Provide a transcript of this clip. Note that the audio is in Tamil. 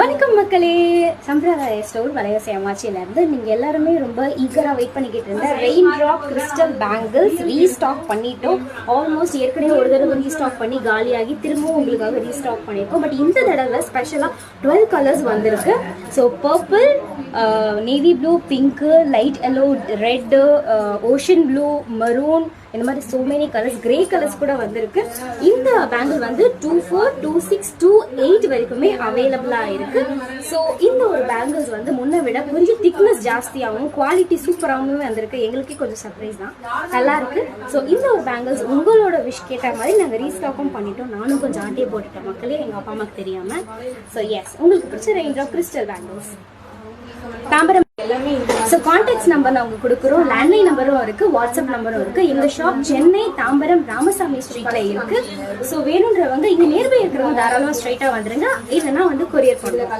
வணக்கம் மக்களே, சம்பிரதாய ஸ்டோர் வளையசை அம்மாச்சியிலேருந்து நீங்கள் எல்லாருமே ரொம்ப ஈகராக வெயிட் பண்ணிக்கிட்டு இருந்த rain drop crystal bangles restock பண்ணிட்டோம். ஆல்மோஸ்ட் ஏற்கனவே ஒரு தடவை ரீஸ்டாக் பண்ணி காலியாகி திரும்பவும் உங்களுக்காக ரீஸ்டாக் பண்ணியிருக்கோம். பட் இந்த தடவை ஸ்பெஷலாக 12 கலர்ஸ் வந்திருக்கு. So purple, navy blue, pink, light yellow, red, ocean blue, maroon, இந்த மாதிரி so many colours, grey colours கூட வந்திருக்கு. இந்த பேங்கிள் வந்து 24, 26, 28 வரைக்குமே அவைலபிளாக இருக்கு. ஸோ இந்த ஒரு பேங்கிள்ஸ் வந்து முன்ன விட கொஞ்சம் திக்னஸ் ஜாஸ்தியாகவும் குவாலிட்டி சூப்பராகவும் வந்திருக்கு. எங்களுக்கே கொஞ்சம் சர்ப்ரைஸ் தான், நல்லா இருக்கு. ஸோ இந்த ஒரு பேங்கிள்ஸ் உங்களோட விஷ் கேட்ட மாதிரி நாங்கள் ரீஸ்டாக்கும் பண்ணிட்டோம். நானும் கொஞ்சம் ஆட்டியே போட்டுட்டேன் மக்களே, எங்கள் அப்பா அம்மாக்கு தெரியாமல். ஸோ எஸ், உங்களுக்கு பிடிச்ச rain drop crystal bangles Tambaram. So contacts number நான் உங்களுக்கு கொடுக்குறோம். லேண்ட்லைன் நம்பரும் இருக்கு, வாட்ஸ்அப் நம்பரும் இருக்கு. எங்க ஷாப் சென்னை தாம்பரம் ராமசாமி ஸ்ட்ரீட்ல இருக்கு. ஸோ வேணுன்றவங்க இங்க நியர்பை இருக்கிறவங்க தாராளமாக ஸ்ட்ரைட்டா வந்துருங்க, இல்லைன்னா வந்து கொரியர் பண்ணுங்க.